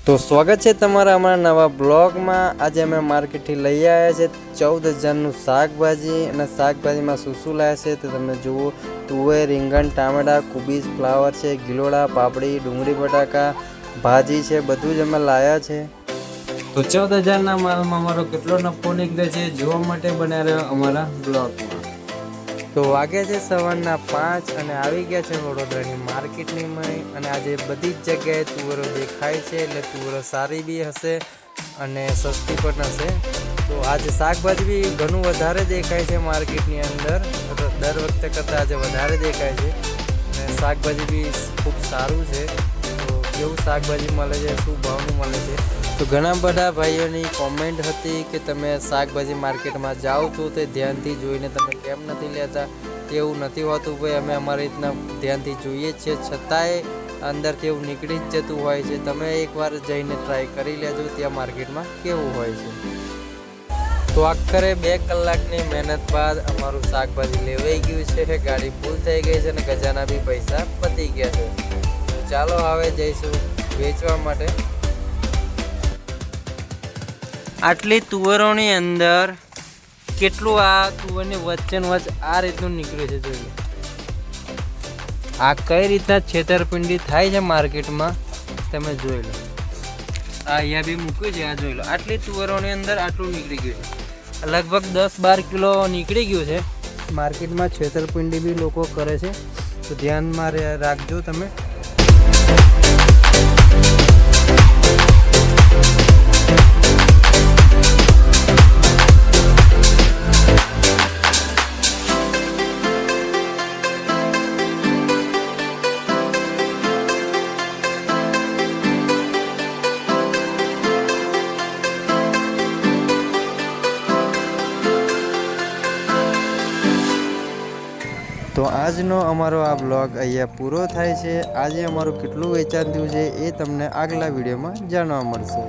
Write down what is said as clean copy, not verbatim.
તો સ્વાગત છે તમારા અમારા નવા બ્લોગમાં। આજે અમે માર્કેટથી લઈ આવ્યા છે 14,000નું શાકભાજી, અને શાકભાજીમાં શું શું લાવ્યા છે તો તમે જુઓ। તુવેર, રીંગણ, ટામેટા, કુબીજ, ફ્લાવર છે, ગિલોડા, પાપડી, ડુંગળી, બટાકા, ભાજી છે, બધું જ અમે લાવ્યા છે। તો 14,000ના માલમાં અમારો કેટલો નફો નીકળે છે જોવા માટે બન્યા રહ્યો અમારા બ્લોગમાં। તો વાગ્યા છે સવારના 5 અને આવી ગયા છે વડોદરાની માર્કેટની મય, અને આજે બધી જ જગ્યાએ તુવેરો દેખાય છે, એટલે તુવેરો સારી બી હશે અને સસ્તી પણ હશે। તો આજે શાકભાજી બી ઘણું વધારે દેખાય છે માર્કેટની અંદર, દર વખતે કરતાં આજે વધારે દેખાય છે, અને શાકભાજી બી ખૂબ સારું છે। તો કેવું શાકભાજી મળે છે, શું ભાવનું મળે છે, તો ઘણા બધા ભાઈઓની કોમેન્ટ હતી કે તમે શાકભાજી માર્કેટમાં જાઓ છો તો ધ્યાનથી જોઈને તમે કેમ નથી લેતા। એવું નથી હોતું ભાઈ, અમે અમારી રીતના ધ્યાનથી જોઈએ જ છીએ, છતાંય અંદરથી એવું નીકળી જ જતું હોય છે। તમે એકવાર જઈને ટ્રાય કરી લેજો ત્યાં માર્કેટમાં કેવું હોય છે। તો આખરે 2 કલાકની મહેનત બાદ અમારું શાકભાજી લેવાઈ ગયું છે, ગાડી ફૂલ થઈ ગઈ છે અને ગજાના બી પૈસા પતી ગયા છે। તો ચાલો હવે જઈશું વેચવા માટે। આટલી તુવેરોની અંદર કેટલું આ તુવેરની વચ્ચે આ રીતનું નીકળ્યું છે, જોઈએ આ કઈ રીતના છેતરપિંડી થાય છે માર્કેટમાં તમે જોઈ લો। આ અહીંયા બી મૂક્યું છે, આ જોઈ લો, આટલી તુવેરોની અંદર આટલું નીકળી ગયું છે, લગભગ 10-12 કિલો નીકળી ગયું છે। માર્કેટમાં છેતરપિંડી બી લોકો કરે છે, તો ધ્યાનમાં રાખજો તમે। તો આજનો અમારો આ બ્લોગ અહીંયા પૂરો થાય છે। આજે અમારું કેટલું વેચાણ થયું છે એ તમને આગલા વિડીયોમાં જાણવા મળશે।